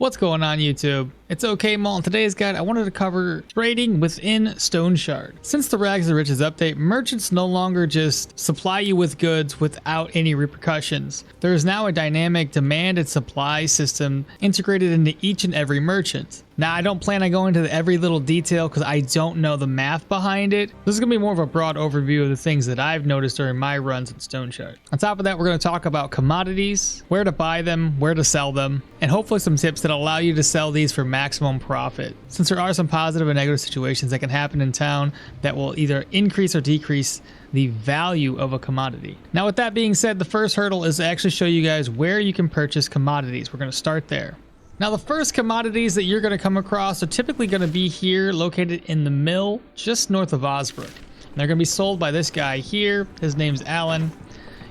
What's going on YouTube? It's okmall. In today's guide I wanted to cover trading within Stoneshard. Since the Rags to Riches update, merchants no longer just supply you with goods without any repercussions. There is now a dynamic demand and supply system integrated into each and every merchant. Now I don't plan on going into every little detail because I don't know the math behind it. This is going to be more of a broad overview of the things that I've noticed during my runs in Stoneshard. On top of that, we're going to talk about commodities, where to buy them, where to sell them, and hopefully some tips that allow you to sell these for maximum profit. Since there are some positive and negative situations that can happen in town that will either increase or decrease the value of a commodity. Now with that being said, the first hurdle is to actually show you guys where you can purchase commodities. We're going to start there. Now the first commodities that you're going to come across are typically going to be here, located in the mill just north of Osbrook. They're going to be sold by this guy here. His name's Alan.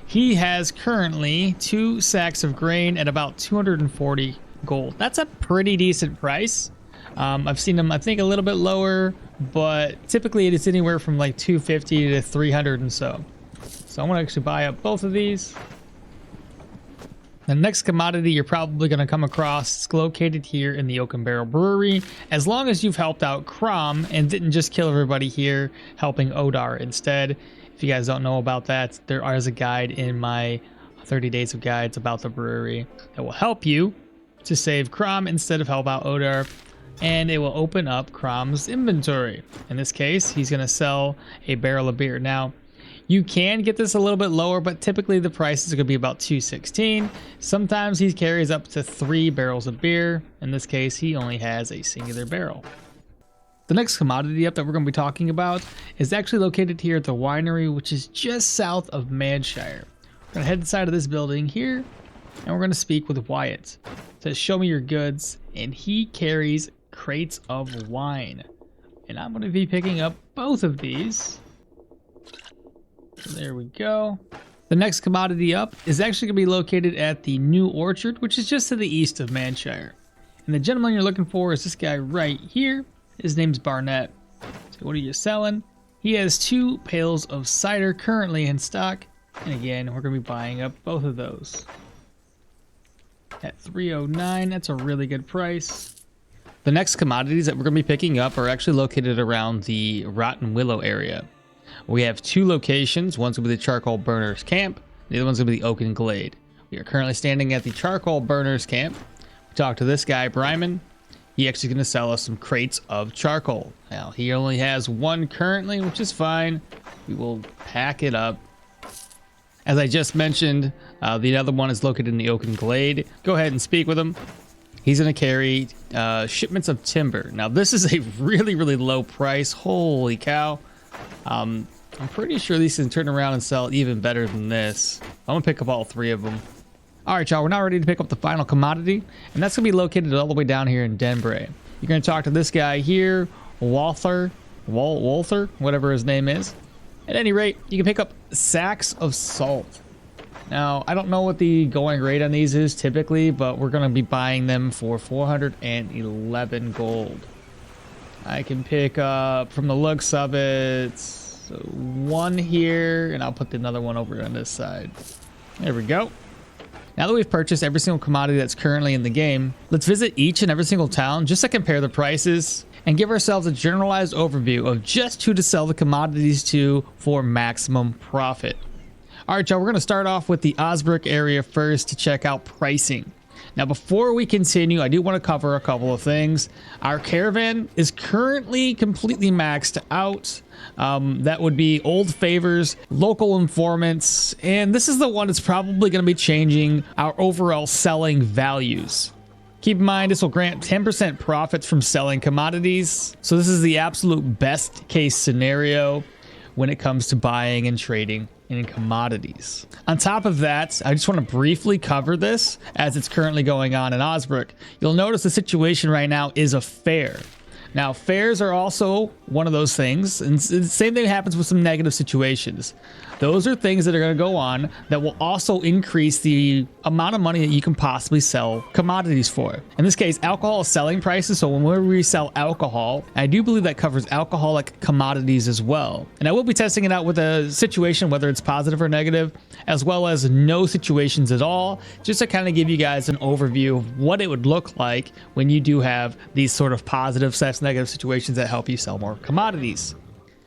He has currently 2 sacks of grain at about 240 gold. That's a pretty decent price. I've seen them, I think, a little bit lower, but typically it is anywhere from like 250 to 300 and so. So I'm going to actually buy up both of these. The next commodity you're probably going to come across is located here in the Oak and Barrel Brewery. As long as you've helped out Crom and didn't just kill everybody here, helping Odar instead. If you guys don't know about that, there is a guide in my 30 days of guides about the brewery that will help you to save Crom instead of help out Odar, and it will open up Crom's inventory. In this case, he's going to sell a barrel of beer. Now, you can get this a little bit lower, but typically the price is going to be about 216. Sometimes he carries up to 3 barrels of beer. In this case, he only has a singular barrel. The next commodity up that we're going to be talking about is actually located here at the winery, which is just south of Madshire. We're going to head inside of this building here, and we're going to speak with Wyatt. It says, show me your goods, and he carries crates of wine. And I'm going to be picking up both of these. So there we go. The next commodity up is actually going to be located at the New Orchard, which is just to the east of Madshire. And the gentleman you're looking for is this guy right here. His name's Barnett. So what are you selling? He has 2 pails of cider currently in stock. And again, we're going to be buying up both of those. At 309, that's a really good price. The next commodities that we're going to be picking up are actually located around the Rotten Willow area. We have 2 locations. One's going to be the Charcoal Burners Camp. The other one's going to be the Oaken Glade. We are currently standing at the Charcoal Burners Camp. We talked to this guy, Bryman. He actually going to sell us some crates of charcoal. Now, he only has 1 currently, which is fine. We will pack it up. As I just mentioned, the other one is located in the Oaken Glade. Go ahead and speak with him. He's going to carry shipments of timber. Now, this is a really, really low price. Holy cow. I'm pretty sure these can turn around and sell even better than this. I'm going to pick up all 3 of them. All right, y'all, we're now ready to pick up the final commodity, and that's going to be located all the way down here in Denbray. You're going to talk to this guy here, Walther, whatever his name is. At any rate, you can pick up sacks of salt. Now, I don't know what the going rate on these is typically, but we're going to be buying them for 411 gold. I can pick up, from the looks of it, 1 here, and I'll put another one over on this side. There we go. Now that we've purchased every single commodity that's currently in the game, let's visit each and every single town just to compare the prices and give ourselves a generalized overview of just who to sell the commodities to for maximum profit. All right, y'all, we're going to start off with the Osbrook area first to check out pricing. Now, before we continue, I do want to cover a couple of things. Our caravan is currently completely maxed out. That would be old favors, local informants, and this is the one that's probably going to be changing our overall selling values. Keep in mind, this will grant 10% profits from selling commodities. So this is the absolute best case scenario when it comes to buying and trading in commodities. On top of that, I just want to briefly cover this as it's currently going on in Osbrook. You'll notice the situation right now is a fair. Now, fairs are also one of those things, and the same thing happens with some negative situations. Those are things that are going to go on that will also increase the amount of money that you can possibly sell commodities for. In this case, alcohol selling prices. So when we sell alcohol, I do believe that covers alcoholic commodities as well. And I will be testing it out with a situation, whether it's positive or negative, as well as no situations at all, just to kind of give you guys an overview of what it would look like when you do have these sort of positive / negative situations that help you sell more commodities.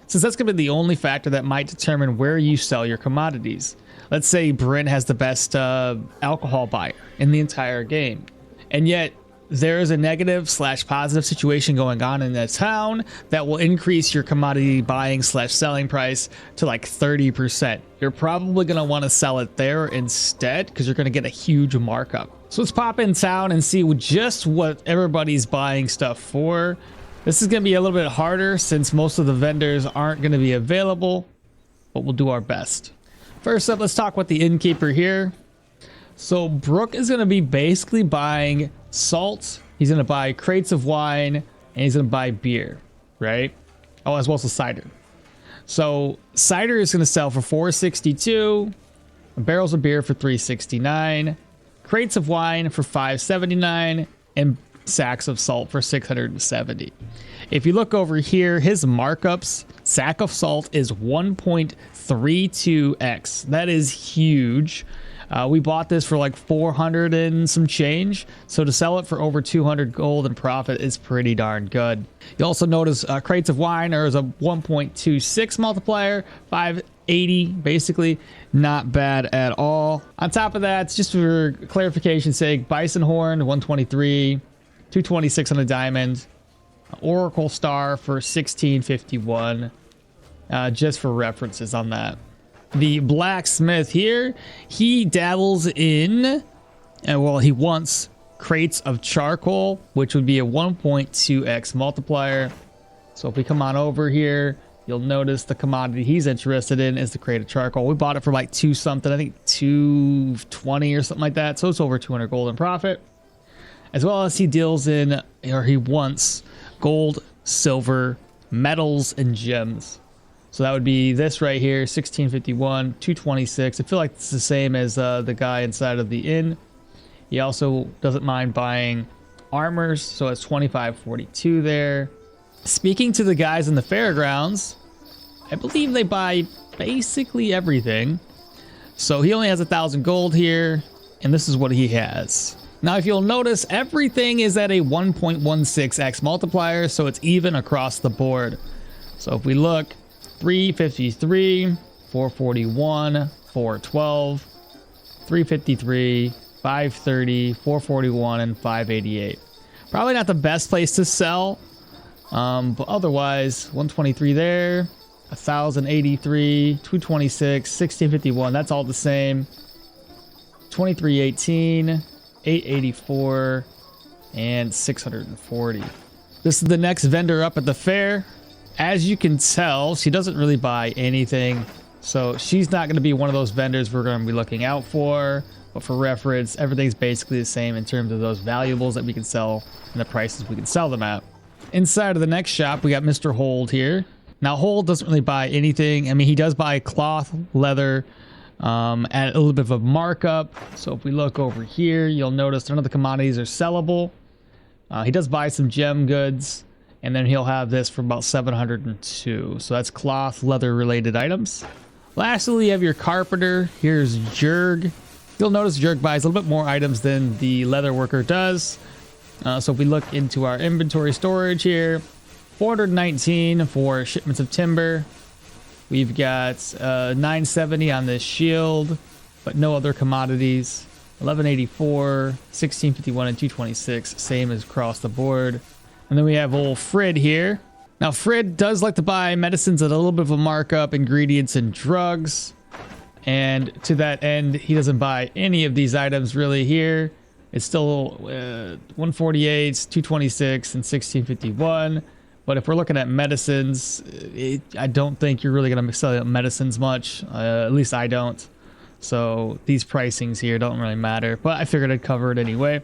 Since that's going to be the only factor that might determine where you sell your commodities. Let's say Bryn has the best alcohol buyer in the entire game, and yet there is a negative / positive situation going on in that town that will increase your commodity buying / selling price to like 30%. You're probably going to want to sell it there instead because you're going to get a huge markup. So let's pop in town and see just what everybody's buying stuff for. This is going to be a little bit harder since most of the vendors aren't going to be available, but we'll do our best. First up, let's talk with the innkeeper here. So Brooke is going to be basically buying salt. He's going to buy crates of wine, and he's going to buy beer, right? Oh, as well as cider. So cider is going to sell for $4.62, barrels of beer for $3.69, crates of wine for $5.79, and sacks of salt for $670. If you look over here, his markups, sack of salt is 1.32x. That is huge. We bought this for like 400 and some change. So to sell it for over 200 gold in profit is pretty darn good. You also notice crates of wine is a 1.26 multiplier, 580 basically. Not bad at all. On top of that, just for clarification's sake, bison horn 123, 226 on a diamond, Oracle Star for 1651, just for references on that. The blacksmith here, he dabbles in, well, he wants crates of charcoal, which would be a 1.2x multiplier. So if we come on over here, you'll notice the commodity he's interested in is the crate of charcoal. We bought it for like 2 something, I think 220 or something like that. So it's over 200 gold in profit. As well as he deals in, or he wants gold, silver, metals, and gems. So that would be this right here, 1651, 226. I feel like it's the same as the guy inside of the inn. He also doesn't mind buying armors, so it's 2542 there. Speaking to the guys in the fairgrounds, I believe they buy basically everything. So he only has 1,000 gold here, and this is what he has. Now, if you'll notice, everything is at a 1.16x multiplier, so it's even across the board. So if we look, 353, 441, 412, 353, 530, 441, and 588. Probably not the best place to sell, but otherwise, 123 there, 1,083, 226, 1651, that's all the same. 2318, 884, and 640. This is the next vendor up at the fair. As you can tell, she doesn't really buy anything, so she's not going to be one of those vendors we're going to be looking out for. But for reference, everything's basically the same in terms of those valuables that we can sell and the prices we can sell them at. Inside of the next shop, we got Mr. Hold here. Now, Hold doesn't really buy anything. I mean, he does buy cloth, leather, at a little bit of a markup. So if we look over here, you'll notice none of the commodities are sellable. He does buy some gem goods, and then he'll have this for about 702. So that's cloth, leather related items. Lastly, you have your carpenter. Here's Jurg. You'll notice Jurg buys a little bit more items than the leather worker does. So if we look into our inventory storage here, 419 for shipments of timber. We've got 970 on this shield, but no other commodities. 1184, 1651, and 226, same as across the board. And then we have old Frid here. Now, Frid does like to buy medicines at a little bit of a markup, ingredients, and drugs. And to that end, he doesn't buy any of these items really here. It's still 148, 226, and 1651. But if we're looking at medicines, I don't think you're really going to sell medicines much. At least I don't. So these pricings here don't really matter. But I figured I'd cover it anyway.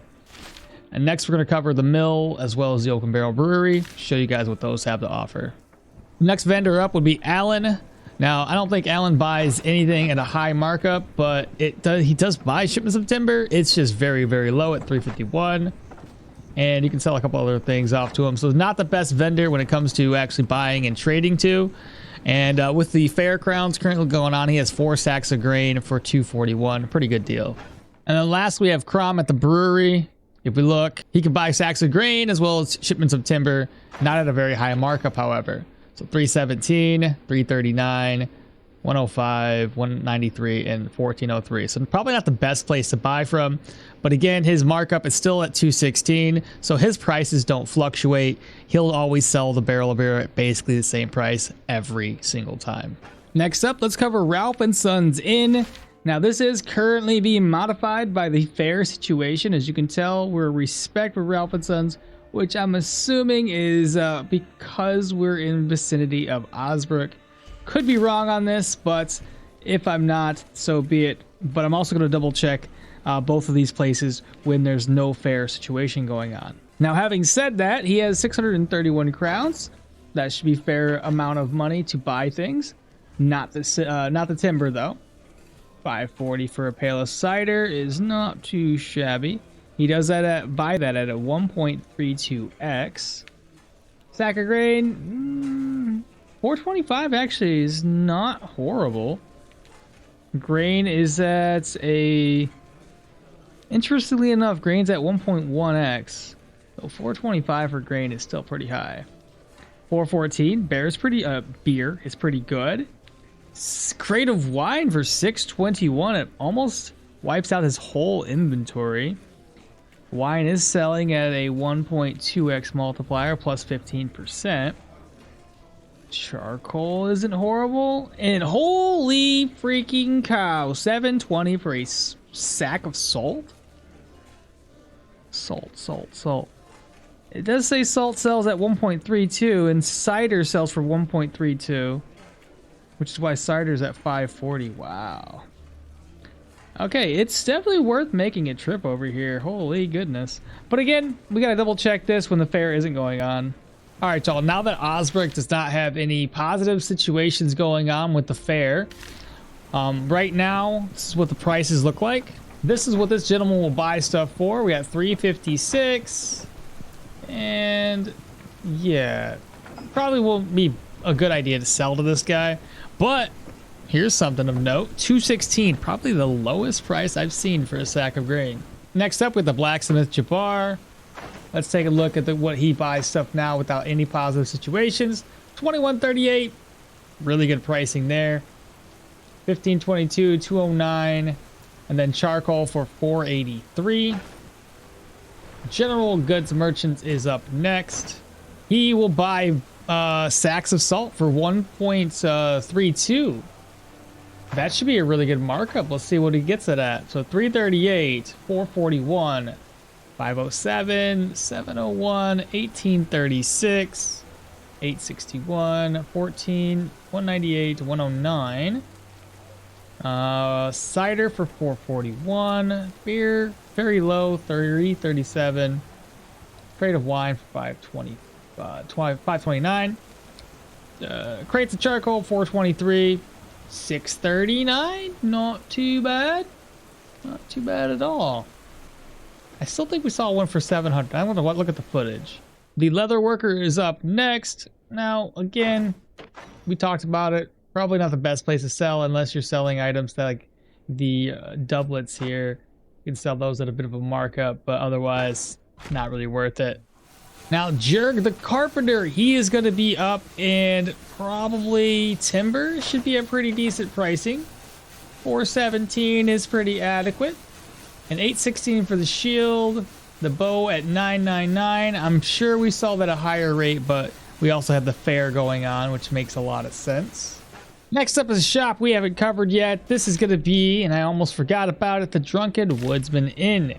And next we're going to cover the mill as well as the Oak and Barrel Brewery. Show you guys what those have to offer. The next vendor up would be Alan. Now Now, I don't think Alan buys anything at a high markup, but he does buy shipments of timber. It's just very, very low at 351. And you can sell a couple other things off to him. So not the best vendor when it comes to actually buying and trading to. And with the fair crowns currently going on, he has 4 sacks of grain for 241. Pretty good deal. And then last we have Crom at the brewery. If we look, he can buy sacks of grain as well as shipments of timber, not at a very high markup, however. So 317, 339, 105, 193, and 1403. So probably not the best place to buy from. But again, his markup is still at 216. So his prices don't fluctuate. He'll always sell the barrel of beer at basically the same price every single time. Next up, let's cover Ralph & Sons Inn. Now this is currently being modified by the fair situation. As you can tell, we're respect for Ralph & Sons, which I'm assuming is because we're in vicinity of Osbrook. Could be wrong on this, but if I'm not, so be it. But I'm also going to double check both of these places when there's no fair situation going on. Now, having said that, he has 631 crowns. That should be fair amount of money to buy things. Not the timber though. 540 for a pail of cider is not too shabby. He does that buy that at a 1.32x. Sack of grain, 425 actually is not horrible. Grain is at a, interestingly enough, grain's at 1.1x. So 425 for grain is still pretty high. 414, beer is pretty good. Crate of wine for 621. It almost wipes out his whole inventory. Wine is selling at a 1.2x multiplier plus 15%. Charcoal isn't horrible. And holy freaking cow, 720 for a sack of salt? Salt. It does say salt sells at 1.32 and cider sells for 1.32, which is why cider's at 540. Wow. Okay, it's definitely worth making a trip over here. Holy goodness. But again, we gotta double check this when the fair isn't going on. All right, y'all, now that Osbrook does not have any positive situations going on with the fair, right now, this is what the prices look like. This is what this gentleman will buy stuff for. We got 356, and yeah, probably won't be a good idea to sell to this guy, but here's something of note. 216, probably the lowest price I've seen for a sack of grain. Next up with the blacksmith Jabbar. Let's take a look at what he buys stuff now without any positive situations. 2138, really good pricing there. 1522, 209, and then charcoal for 483. General goods merchants is up next. He will buy sacks of salt for 1.32. That should be a really good markup. Let's see what he gets it at. So 338, 441, 507, 701, 1836, 861, 14, 198, 109. Cider for 441. Beer very low, 30, 37. Crate of wine for 520, 529. Crates of charcoal 423. 639, not too bad. Not too bad at all. I still think we saw one for 700. I want to look at the footage. The leather worker is up next. Now, again, we talked about it. Probably not the best place to sell unless you're selling items that, like the doublets here. You can sell those at a bit of a markup, but otherwise, not really worth it. Now, Jurg the Carpenter, he is going to be up, and probably timber should be a pretty decent pricing. 417 is pretty adequate. And 816 for the shield. The bow at 999. I'm sure we saw that at a higher rate, but we also have the fair going on, which makes a lot of sense. Next up is a shop we haven't covered yet. This is going to be, and I almost forgot about it, the Drunken Woodsman Inn.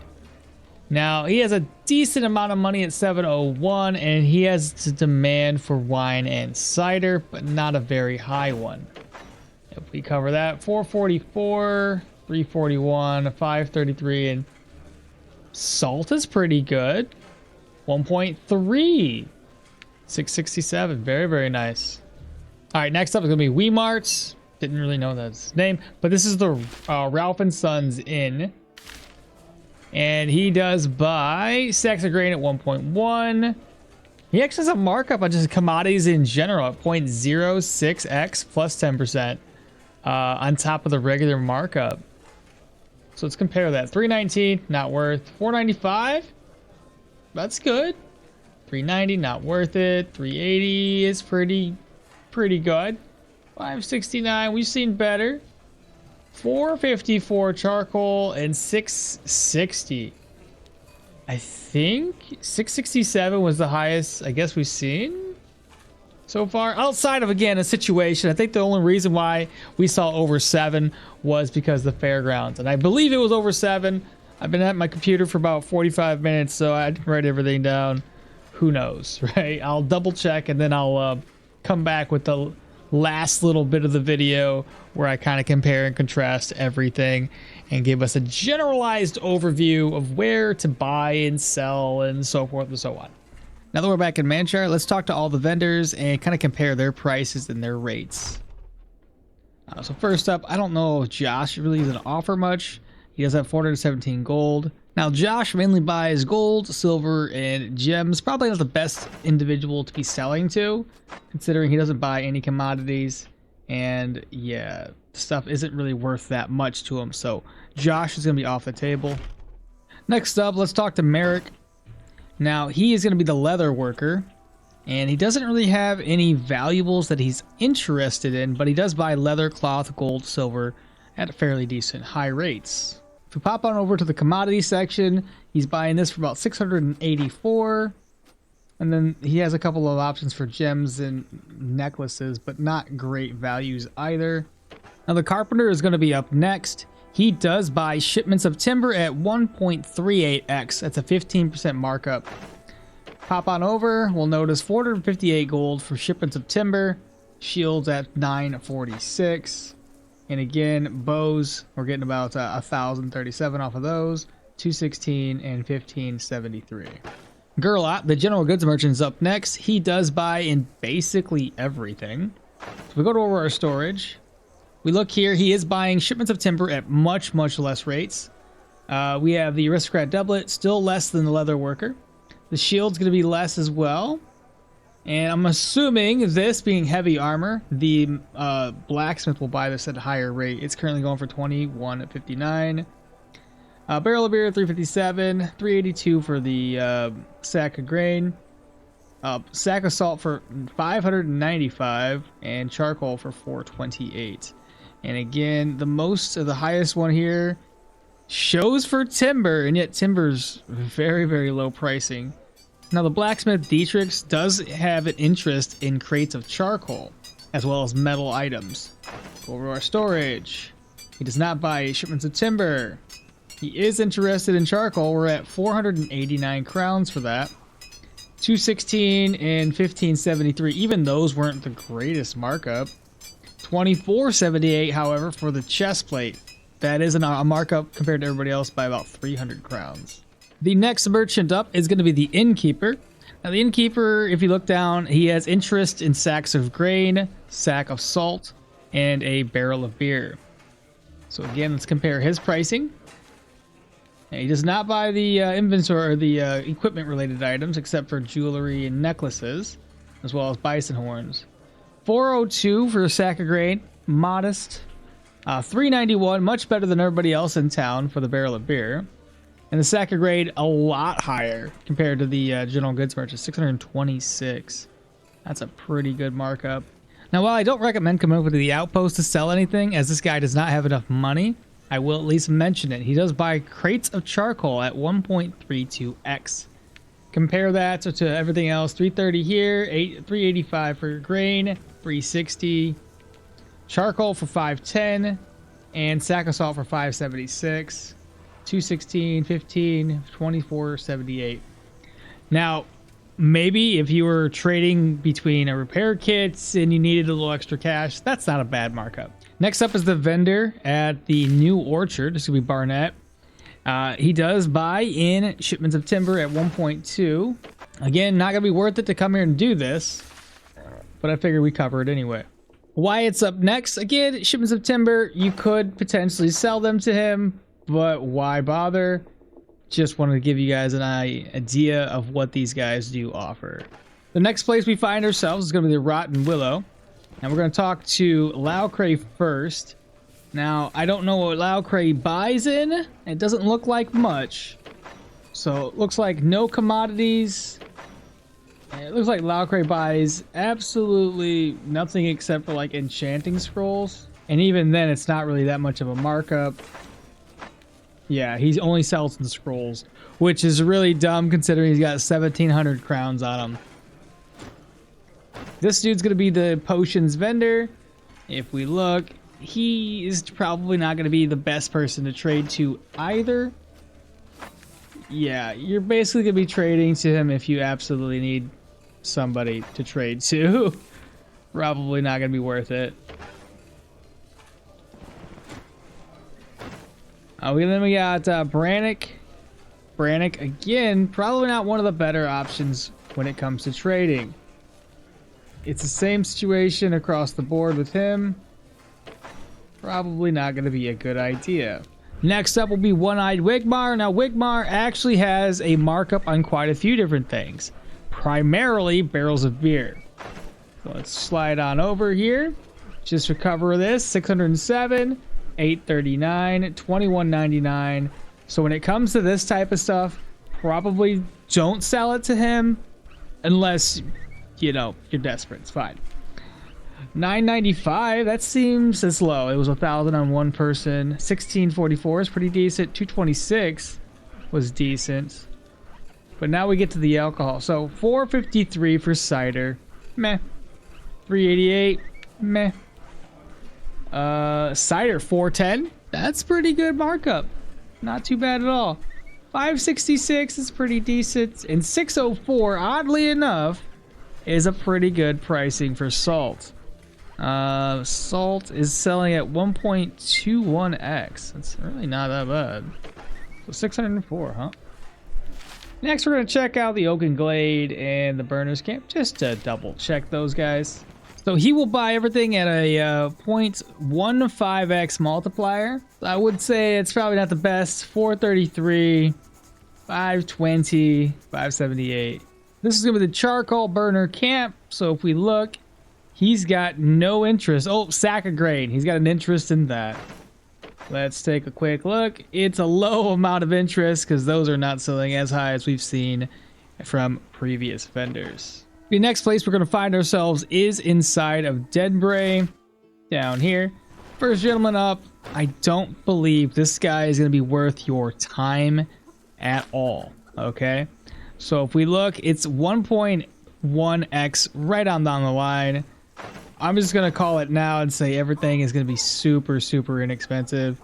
Now, he has a decent amount of money at 701, and he has the demand for wine and cider, but not a very high one. If we cover that, 444, 341, 533, and salt is pretty good. 1.3, 667, very, very nice. All right, next up is gonna be Wemarts. Didn't really know that's his name, but this is the Ralph and Sons Inn. And he does buy sacks of grain at 1.1. He actually has a markup on just commodities in general at 0.06x plus 10% on top of the regular markup. So let's compare that. 319, not worth. 495, that's good. 390, not worth it. 380 is pretty good. 569, we've seen better. 454 charcoal and 660. I think 667 was the highest I guess we've seen so far. Outside of, again, a situation, I think the only reason why we saw over 7 was because of the fairgrounds. And I believe it was over 7. I've been at my computer for about 45 minutes, so I didn't write everything down. Who knows, right? I'll double check and then I'll come back with the last little bit of the video where I kind of compare and contrast everything and give us a generalized overview of where to buy and sell and so forth and so on. Now that we're back in Manchar, let's talk to all the vendors and kind of compare their prices and their rates. So first up, I don't know if Josh really doesn't offer much. He does have 417 gold. Now Josh mainly buys gold, silver, and gems. Probably not the best individual to be selling to, considering he doesn't buy any commodities. And yeah, stuff isn't really worth that much to him. So Josh is going to be off the table. Next up, let's talk to Merrick. Now he is going to be the leather worker. And he doesn't really have any valuables that he's interested in, but he does buy leather, cloth, gold, silver at fairly decent high rates. If we pop on over to the commodity section, he's buying this for about 684. And then he has a couple of options for gems and necklaces, but not great values either. Now the carpenter is going to be up next. He does buy shipments of timber at 1.38x. That's a 15% markup. Pop on over, we'll notice 458 gold for shipments of timber. Shields at 946. And again, bows, we're getting about 1,037 off of those. 216 and 1573. Gerlot, the general goods merchant, is up next. He does buy in basically everything. So we go to over our storage. We look here, he is buying shipments of timber at much less rates. We have the aristocrat doublet, still less than the leather worker. The shield's going to be less as well. And I'm assuming, this being heavy armor, the blacksmith will buy this at a higher rate. It's currently going for 21.59. Barrel of beer 357, 382 for the sack of grain. Sack of salt for 595, and charcoal for 428. And again, the highest one here shows for timber, and yet timber's very low pricing. Now the blacksmith Dietrich's does have an interest in crates of charcoal as well as metal items. Go over to our storage. He does not buy shipments of timber. He is interested in charcoal. We're at 489 crowns for that. 216 and 1573. Even those weren't the greatest markup. 2478, however, for the chest plate. That is a markup compared to everybody else by about 300 crowns. The next merchant up is going to be the innkeeper. Now the innkeeper, if you look down, he has interest in sacks of grain, sack of salt, and a barrel of beer. So again, let's compare his pricing. Now, he does not buy the inventory or the equipment related items except for jewelry and necklaces, as well as bison horns. 402 for a sack of grain, modest. 391, much better than everybody else in town for the barrel of beer. And the sack of grain, a lot higher compared to the general goods merchant, 626. That's a pretty good markup. Now, while I don't recommend coming over to the outpost to sell anything, as this guy does not have enough money, I will at least mention it. He does buy crates of charcoal at 1.32x. Compare that to everything else. 330 here, 385 for grain, 360. Charcoal for 510, and sack of salt for 576. 216, 15, 2478. Now, maybe if you were trading between a repair kits and you needed a little extra cash, that's not a bad markup. Next up is the vendor at the New Orchard. This is going to be Barnett. He does buy in shipments of timber at 1.2. Again, not going to be worth it to come here and do this, but I figured we cover it anyway. Wyatt's up next. Again, shipments of timber. You could potentially sell them to him, but why bother? Just wanted to give you guys an idea of what these guys do offer. The next place we find ourselves is going to be the Rotten Willow. And we're going to talk to Laucray first. Now, I don't know what Laucray buys in. It doesn't look like much. So, it looks like no commodities. It looks like Laucray buys absolutely nothing except for like enchanting scrolls. And even then, it's not really that much of a markup. Yeah, he only sells the scrolls, which is really dumb considering he's got 1,700 crowns on him. This dude's going to be the potions vendor. If we look, he is probably not going to be the best person to trade to either. Yeah, you're basically going to be trading to him if you absolutely need somebody to trade to. Probably not going to be worth it. Then we got Brannick. Brannick, again, probably not one of the better options when it comes to trading. It's the same situation across the board with him. Probably not going to be a good idea. Next up will be One-Eyed Wigmar. Now, Wigmar actually has a markup on quite a few different things. Primarily barrels of beer. So let's slide on over here. Just recover this. 607, 839, 21.99. So when it comes to this type of stuff, probably don't sell it to him unless, you know, you're desperate. It's fine. 995, that seems as low. It was 1,000 on one person. 1644 is pretty decent. 226 was decent. But now we get to the alcohol. So 453 for cider. Meh. 388. Meh. Cider 410. That's pretty good markup. Not too bad at all. 566 is pretty decent. And 604, oddly enough, is a pretty good pricing for salt. Salt is selling at 1.21x. That's really not that bad. So 604, huh? Next, we're going to check out the Oaken Glade and the Burner's Camp, just to double check those guys. So he will buy everything at a 0.15x multiplier. I would say it's probably not the best. 433, 520, 578. This is going to be the Charcoal Burner Camp. So if we look, he's got no interest. Oh, sack of grain. He's got an interest in that. Let's take a quick look. It's a low amount of interest because those are not selling as high as we've seen from previous vendors. The next place we're going to find ourselves is inside of Denbray, down here. First gentleman up. I don't believe this guy is going to be worth your time at all. Okay, so if we look, it's 1.1x right on down the line. I'm just going to call it now and say everything is going to be super, super inexpensive.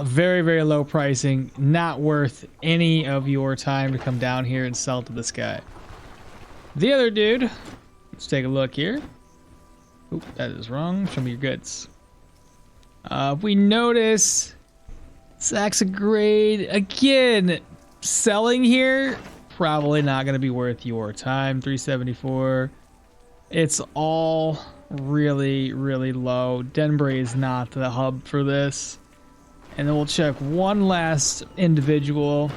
Very, very low pricing. Not worth any of your time to come down here and sell to this guy. The other dude, let's take a look here. Oop, that is wrong. Show me your goods. If we notice, sacks of grade, again, selling here, probably not going to be worth your time. 374. It's all really, really low. Denbray is not the hub for this. And then we'll check one last individual.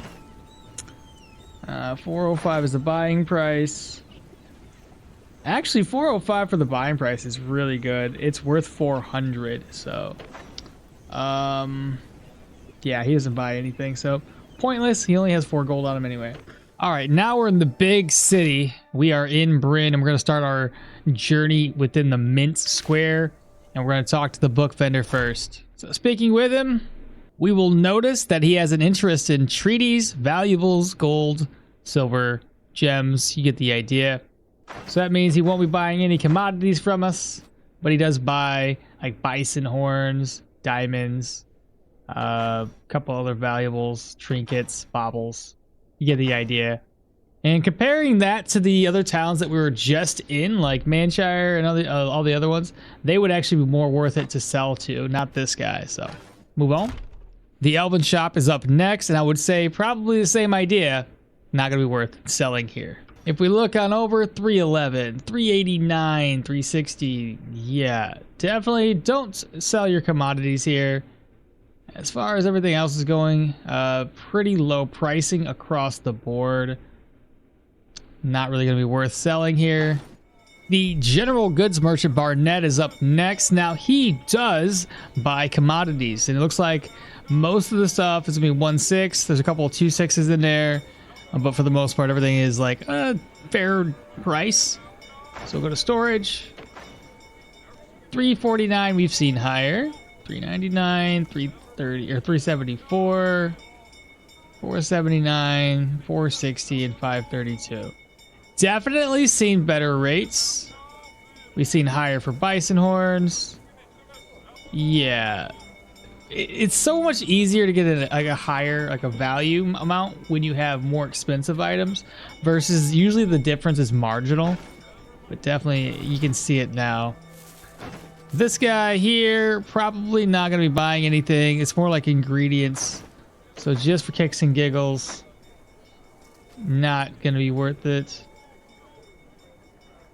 405 is the buying price. Actually, 405 for the buying price is really good. It's worth 400. So, yeah, he doesn't buy anything. So, pointless. He only has 4 gold on him anyway. All right, now we're in the big city. We are in Bryn, and we're going to start our journey within the Mint Square, and we're going to talk to the book vendor first. So speaking with him, we will notice that he has an interest in treaties, valuables, gold, silver, gems. You get the idea. So that means he won't be buying any commodities from us, but he does buy like bison horns, diamonds, a couple other valuables, trinkets, baubles. You get the idea. And comparing that to the other towns that we were just in, like Manshire and all the other ones, they would actually be more worth it to sell to, not this guy. So, move on. The Elven Shop is up next, and I would say probably the same idea. Not going to be worth selling here. If we look on over, 311, 389, 360. Yeah, definitely don't sell your commodities here. As far as everything else is going, pretty low pricing across the board. Not really going to be worth selling here. The general goods merchant Barnett is up next. Now he does buy commodities, and it looks like most of the stuff is going to be 1.6. There's a couple of 2.6s in there. But for the most part, everything is like a fair price. So we'll go to storage. 349, we've seen higher. 399, 330, or 374, 479, 460, and 532. Definitely seen better rates. We've seen higher for bison horns. Yeah. It's so much easier to get a higher, like a value amount when you have more expensive items versus usually the difference is marginal, but definitely you can see it now. This guy here, probably not going to be buying anything. It's more like ingredients. So just for kicks and giggles, not going to be worth it.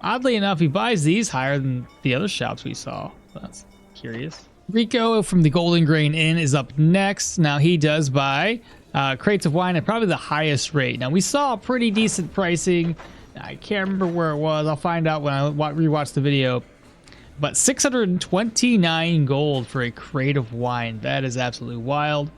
Oddly enough, he buys these higher than the other shops we saw. That's curious. Rico from the Golden Grain Inn is up next. Now he does buy crates of wine at probably the highest rate. Now we saw pretty decent pricing. I can't remember where it was. I'll find out when I rewatch the video. But 629 gold for a crate of wine. That is absolutely wild.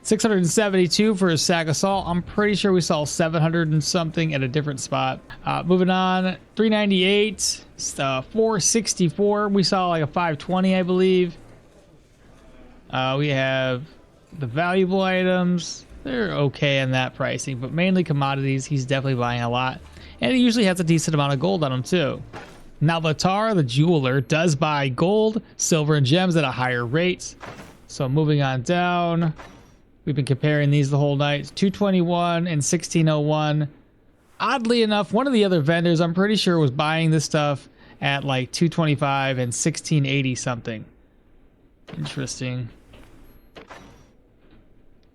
672 for a sack of salt. I'm pretty sure we saw 700 and something at a different spot. Moving on, 398, 464. We saw like a 520, I believe. We have the valuable items. They're okay in that pricing, but mainly commodities. He's definitely buying a lot. And he usually has a decent amount of gold on him too. Now Latar, the jeweler, does buy gold, silver, and gems at a higher rate. So moving on down, we've been comparing these the whole night. 221 and 1601. Oddly enough, one of the other vendors, I'm pretty sure, was buying this stuff at like 225 and 1680 something. Interesting.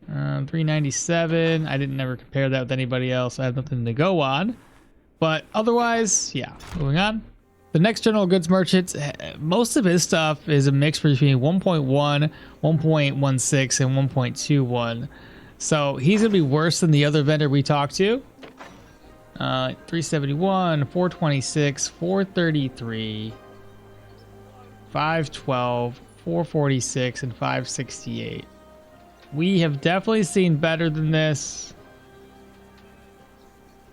397. I didn't never compare that with anybody else. I have nothing to go on. But otherwise, yeah. Moving on. The next general goods merchant, most of his stuff is a mix between 1.1, 1.16, and 1.21. So he's going to be worse than the other vendor we talked to. 371, 426, 433, 512, 446, and 568. We have definitely seen better than this.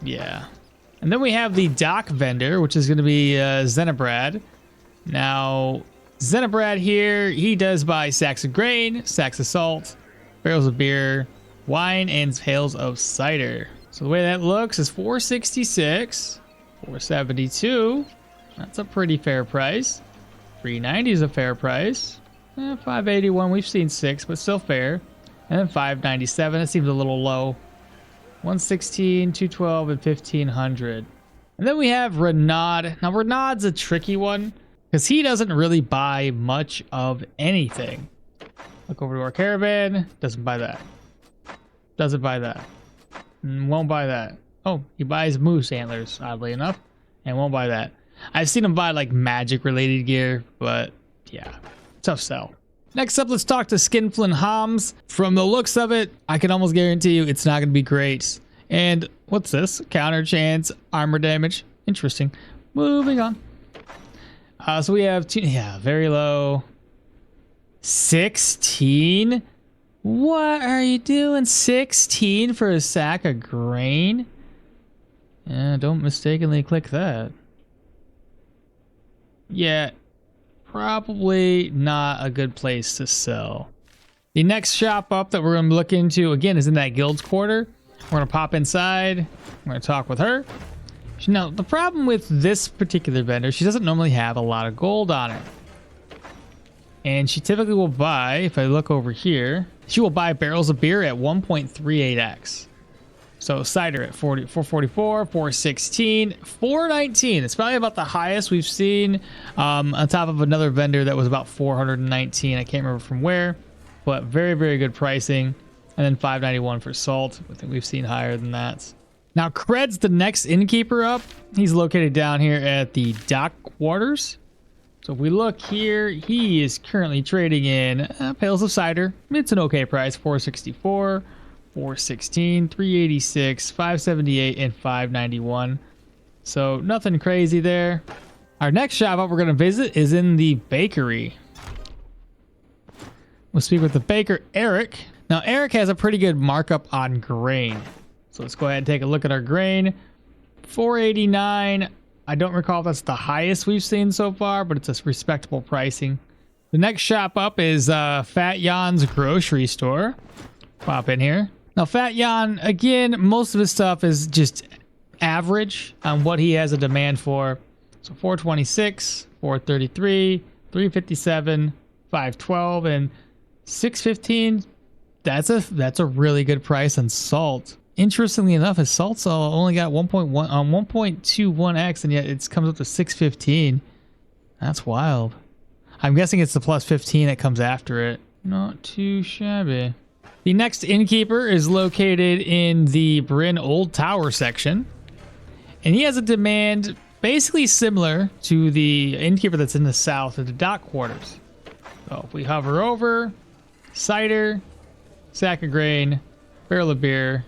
Yeah. And then we have the dock vendor, which is going to be Zenebrad. Now, Zenebrad here, he does buy sacks of grain, sacks of salt, barrels of beer, wine, and pails of cider. So the way that looks is 466, 472. That's a pretty fair price. 390 is a fair price. 581, we've seen 6, but still fair. And then 597, it seems a little low. 116, 212, and 1500. And then we have Renaud. Now Renaud's a tricky one because he doesn't really buy much of anything. Look over to our caravan. Doesn't buy that. Doesn't buy that. Won't buy that. Oh, he buys moose antlers, oddly enough, and won't buy that. I've seen him buy like magic related gear, but yeah, tough sell. Next up, let's talk to Skinflint Homs. From the looks of it, I can almost guarantee you it's not going to be great. And what's this? Counter chance, armor damage. Interesting. Moving on. So we have, very low. 16? What are you doing? 16 for a sack of grain? Yeah, don't mistakenly click that. Yeah. Probably not a good place to sell. The next shop up that we're going to look into, again, is in that guild's quarter. We're going to pop inside. We're going to talk with her. Now, the problem with this particular vendor, she doesn't normally have a lot of gold on her. And she typically will buy, if I look over here, she will buy barrels of beer at 1.38x. So cider at 444, 416, 419. It's probably about the highest we've seen, on top of another vendor that was about 419. I can't remember from where, but very, very good pricing. And then 591 for salt. I think we've seen higher than that. Now, Cred's the next innkeeper up. He's located down here at the dock quarters. So if we look here, he is currently trading in pails of cider. It's an okay price, 464, 416, 386, 578, and 591. So nothing crazy there. Our next shop up we're going to visit is in the bakery. We'll speak with the baker, Eric. Now, Eric has a pretty good markup on grain. So let's go ahead and take a look at our grain. 489. I don't recall if that's the highest we've seen so far, but it's a respectable pricing. The next shop up is Fat Jan's grocery store. Pop in here. Now, Fat Jan, again, most of his stuff is just average on what he has a demand for. So 426, 433, 357, 512, and 615. That's a really good price on salt. Interestingly enough, his salt's only got 1.21x, and yet it comes up to 615. That's wild. I'm guessing it's the plus 15 that comes after it. Not too shabby. The next innkeeper is located in the Bryn Old Tower section, and he has a demand basically similar to the innkeeper that's in the south at the dock quarters. So if we hover over, cider, sack of grain, barrel of beer,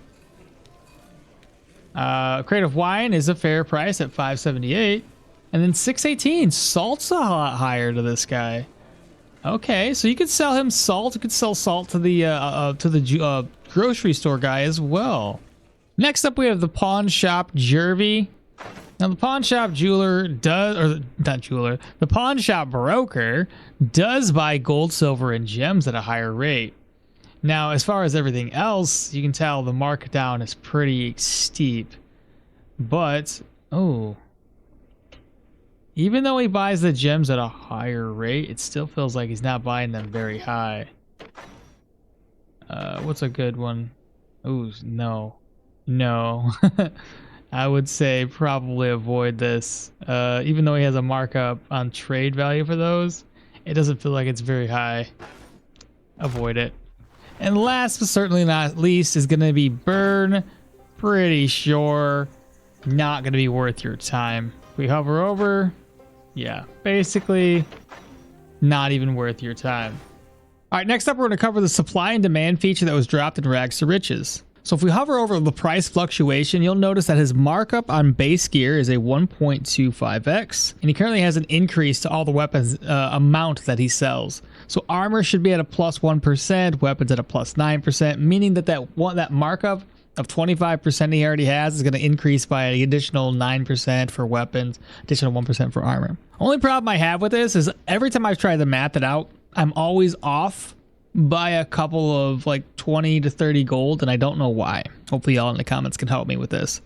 crate of wine is a fair price at 578, and then 618. Salt's a lot higher to this guy. Okay, so you could sell him salt. You could sell salt to the grocery store guy as well. Next up, we have the pawn shop Jervy. Now, the pawn shop jeweler does, or not jeweler, the pawn shop broker does buy gold, silver, and gems at a higher rate. Now, as far as everything else, you can tell the markdown is pretty steep. But, oh, even though he buys the gems at a higher rate, it still feels like he's not buying them very high. What's a good one? Oh, no. No. I would say probably avoid this. Even though he has a markup on trade value for those, it doesn't feel like it's very high. Avoid it. And last but certainly not least is going to be Burn. Pretty sure not going to be worth your time. If we hover over, yeah, basically not even worth your time. All right, next up we're going to cover the supply and demand feature that was dropped in Rags to Riches. So if we hover over the price fluctuation, you'll notice that his markup on base gear is a 1.25x, and he currently has an increase to all the weapons amount that he sells. So armor should be at a plus 1%, weapons at a plus 9%, meaning that that markup of 25% he already has is going to increase by an additional 9% for weapons, additional 1% for armor. Only problem I have with this is every time I've tried to map it out, I'm always off by a couple of like 20 to 30 gold, and I don't know why. Hopefully y'all in the comments can help me with this.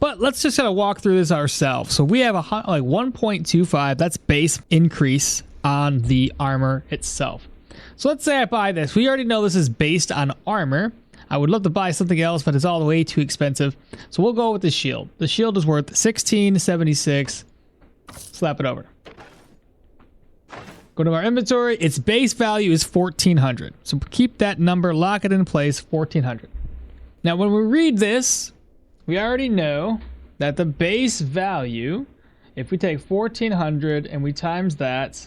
But let's just kind of walk through this ourselves. So we have a like 1.25, that's base increase on the armor itself. So let's say I buy this. We already know this is based on armor. I would love to buy something else, but it's all the way too expensive. So we'll go with the shield. The shield is worth 1676. Slap it over. Go to our inventory. Its base value is 1400. So keep that number, lock it in place, 1400. Now, when we read this, we already know that the base value, if we take 1400 and we times that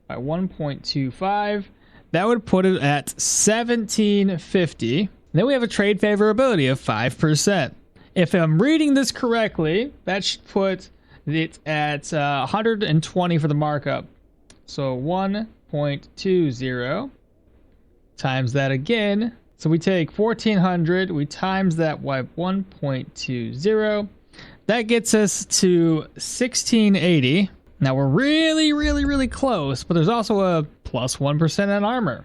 by 1.25, that would put it at 1750. Then we have a trade favorability of 5%. If I'm reading this correctly, that should put it at 120 for the markup. So 1.20 times that again. So we take 1400, we times that by 1.20. That gets us to 1680. Now we're really close, but there's also a plus 1% on armor.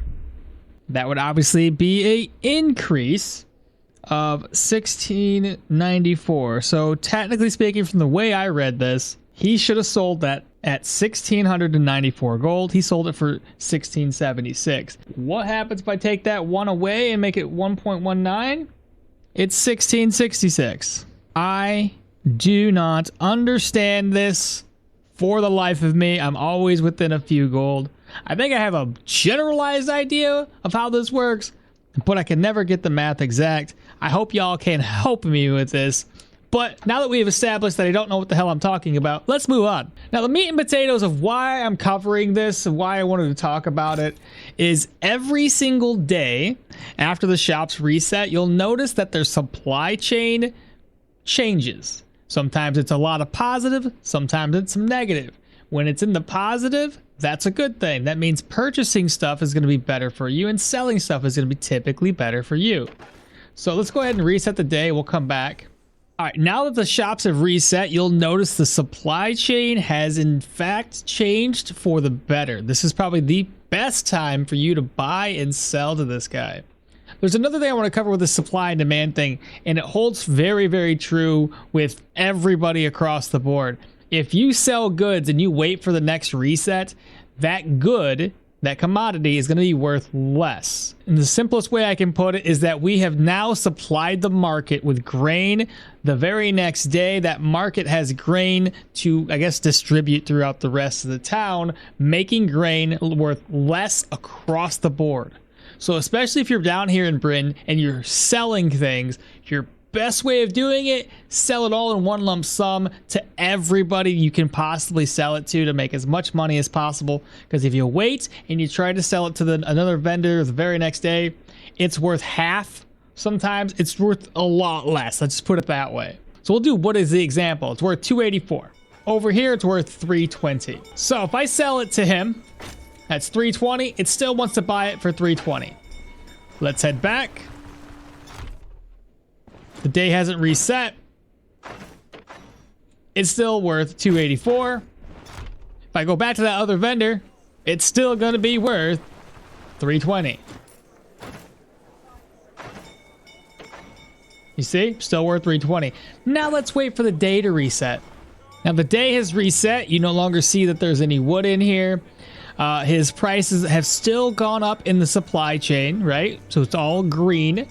That would obviously be a increase of 1694. So technically speaking, from the way I read this, he should have sold that at 1694 gold. He sold it for 1676. What happens if I take that one away and make it 1.19? It's 1666. I do not understand this for the life of me. I'm always within a few gold. I think I have a generalized idea of how this works, but I can never get the math exact. I hope y'all can help me with this. But now that we've established that I don't know what the hell I'm talking about, let's move on. Now, the meat and potatoes of why I'm covering this and why I wanted to talk about it is every single day after the shops reset, you'll notice that their supply chain changes. Sometimes it's a lot of positive, sometimes it's some negative. When it's in the positive, that's a good thing. That means purchasing stuff is going to be better for you and selling stuff is going to be typically better for you. So let's go ahead and reset the day. We'll come back. All right, now that the shops have reset, you'll notice the supply chain has in fact changed for the better. This is probably the best time for you to buy and sell to this guy. There's another thing I want to cover with the supply and demand thing, and it holds very, very true with everybody across the board. If you sell goods and you wait for the next reset, that good, that commodity is going to be worth less. And the simplest way I can put it is that we have now supplied the market with grain. The very next day, that market has grain to, I guess, distribute throughout the rest of the town, making grain worth less across the board. So especially if you're down here in Britain and you're selling things, your best way of doing it, sell it all in one lump sum to everybody you can possibly sell it to make as much money as possible. Because if you wait and you try to sell it to another vendor the very next day, it's worth half. Sometimes it's worth a lot less. Let's just put it that way. So we'll do, what is the example? It's worth 284. Over here, it's worth 320. So if I sell it to him, that's 320. It still wants to buy it for 320. Let's head back. The day hasn't reset. It's still worth 284. If I go back to that other vendor, it's still going to be worth 320. You see? Still worth 320. Now let's wait for the day to reset. Now the day has reset. You no longer see that there's any wood in here. His prices have still gone up in the supply chain, right? So it's all green.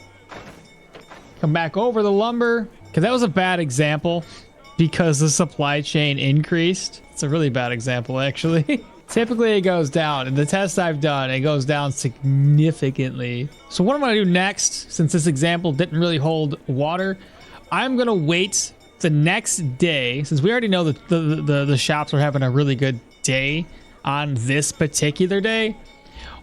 Come back over the lumber, because that was a bad example because the supply chain increased. It's a really bad example, actually. Typically it goes down. In the tests I've done, it goes down significantly. So what I'm going to do next, since this example didn't really hold water, I'm going to wait the next day, since we already know that the shops are having a really good day on this particular day.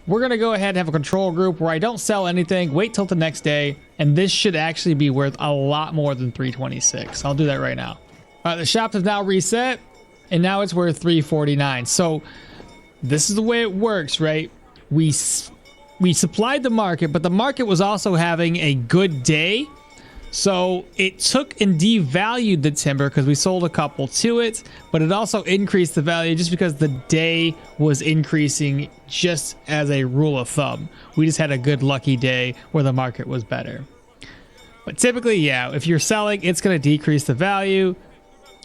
We're going to go ahead and have a control group where I don't sell anything, wait till the next day, and this should actually be worth a lot more than 326. I'll do that right now. All right, the shop has now reset, and now it's worth 349. So this is the way it works, right? We supplied the market, but the market was also having a good day. So it took and devalued the timber because we sold a couple to it, but it also increased the value just because the day was increasing just as a rule of thumb. We just had a good lucky day where the market was better. But typically, yeah, if you're selling, it's going to decrease the value.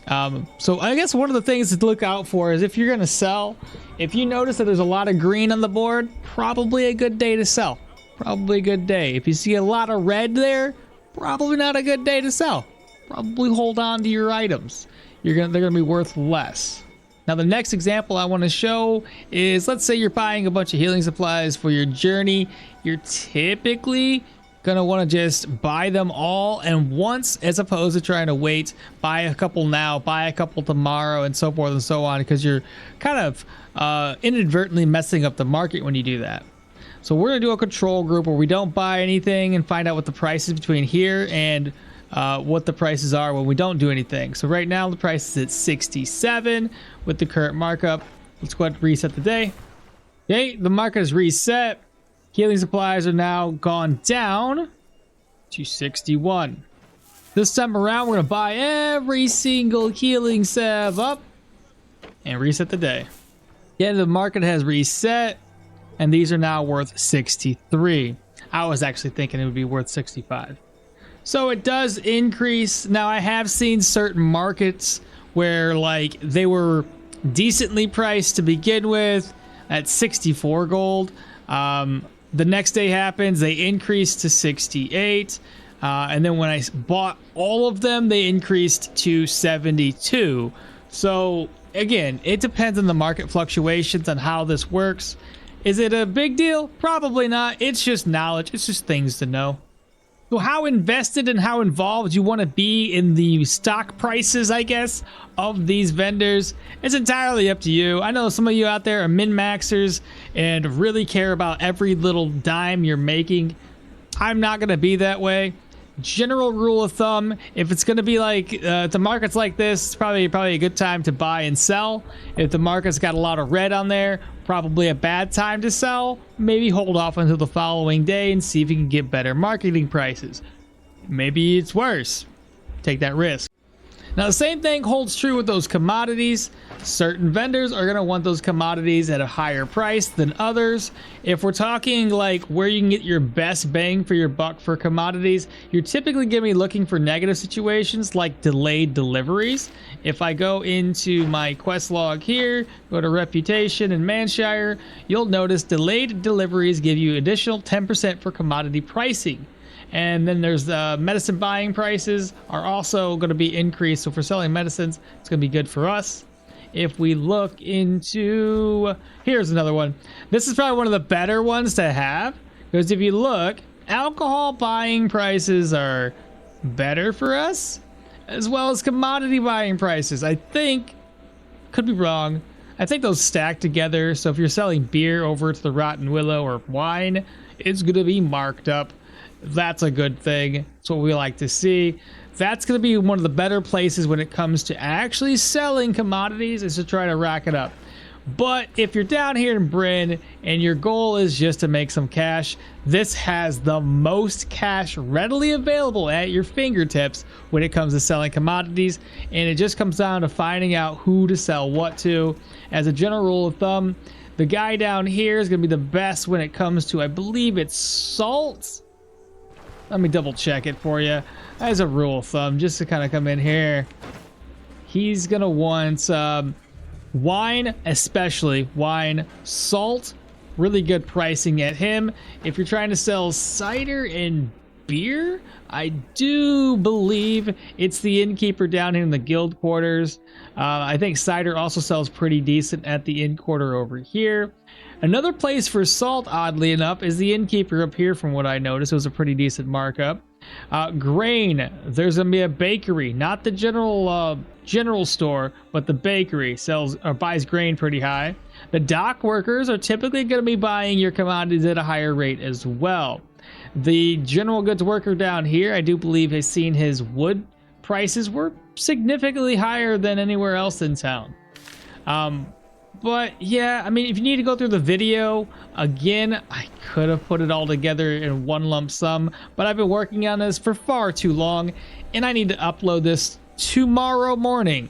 So I guess one of the things to look out for is if you're going to sell, if you notice that there's a lot of green on the board, probably a good day to sell. Probably a good day. If you see a lot of red there, probably not a good day to sell. Probably hold on to your items. They're gonna be worth less. Now the next example I want to show is, let's say you're buying a bunch of healing supplies for your journey. You're typically gonna want to just buy them all at once, as opposed to trying to wait, buy a couple now, buy a couple tomorrow, and so forth and so on, because you're kind of inadvertently messing up the market when you do that. So we're going to do a control group where we don't buy anything and find out what the price is between here and what the prices are when we don't do anything. So right now the price is at 67 with the current markup. Let's go ahead and reset the day. Okay, the market is reset. Healing supplies are now gone down to 61. This time around, we're going to buy every single healing salve up and reset the day. Yeah, the market has reset. And these are now worth 63. I was actually thinking it would be worth 65. So it does increase. Now I have seen certain markets where like they were decently priced to begin with at 64 gold. The next day happens, they increase to 68. And then when I bought all of them, they increased to 72. So again, it depends on the market fluctuations on how this works. Is it a big deal? Probably not. It's just knowledge. It's just things to know. So how invested and how involved you want to be in the stock prices, I guess, of these vendors, it's entirely up to you. I know some of you out there are min-maxers and really care about every little dime you're making. I'm not going to be that way. General rule of thumb, if it's going to be like if the market's like this, it's probably a good time to buy and sell. If the market's got a lot of red on there, probably a bad time to sell. Maybe hold off until the following day and see if you can get better marketing prices. Maybe it's worse. Take that risk. Now, the same thing holds true with those commodities. Certain vendors are going to want those commodities at a higher price than others. If we're talking like where you can get your best bang for your buck for commodities, you're typically going to be looking for negative situations like delayed deliveries. If I go into my quest log here, go to reputation and Manshire, you'll notice delayed deliveries give you additional 10% for commodity pricing. And then there's the medicine buying prices are also going to be increased. So for selling medicines, it's going to be good for us. If we look into, here's another one. This is probably one of the better ones to have, because if you look, alcohol buying prices are better for us, as well as commodity buying prices. I think, could be wrong, I think those stack together. So if you're selling beer over to the Rotten Willow or wine, it's going to be marked up. That's a good thing. That's what we like to see. That's going to be one of the better places when it comes to actually selling commodities, is to try to rack it up. But if you're down here in Bryn and your goal is just to make some cash, this has the most cash readily available at your fingertips when it comes to selling commodities. And it just comes down to finding out who to sell what to. As a general rule of thumb, the guy down here is going to be the best when it comes to, I believe it's salt. Let me double check it for you. As a rule of thumb, just to kind of come in here, he's going to want wine, especially wine, salt, really good pricing at him. If you're trying to sell cider and beer, I do believe it's the innkeeper down here in the guild quarters. I think cider also sells pretty decent at the inn quarter over here. Another place for salt, oddly enough, is the innkeeper up here. From what I noticed, it was a pretty decent markup. Grain, there's gonna be a bakery, not the general store, but the bakery sells or buys grain pretty high. The dock workers are typically going to be buying your commodities at a higher rate as well. The general goods worker down here, I do believe, has seen his wood prices were significantly higher than anywhere else in town. But yeah, I mean, if you need to go through the video, again, I could have put it all together in one lump sum, but I've been working on this for far too long, and I need to upload this tomorrow morning.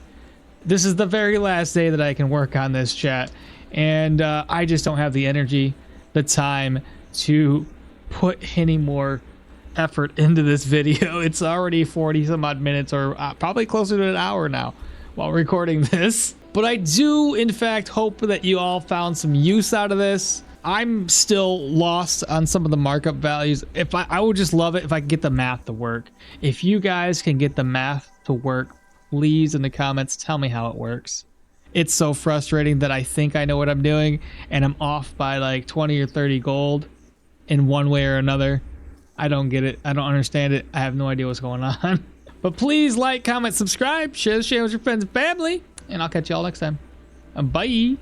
This is the very last day that I can work on this, chat, and I just don't have the energy, the time to put any more effort into this video. It's already 40 some odd minutes, or probably closer to an hour now while recording this. But I do, in fact, hope that you all found some use out of this. I'm still lost on some of the markup values. If I would just love it if I could get the math to work. If you guys can get the math to work, please in the comments tell me how it works. It's so frustrating that I think I know what I'm doing and I'm off by like 20 or 30 gold in one way or another. I don't get it. I don't understand it. I have no idea what's going on. But please like, comment, subscribe, share with your friends and family. And I'll catch y'all next time. Bye.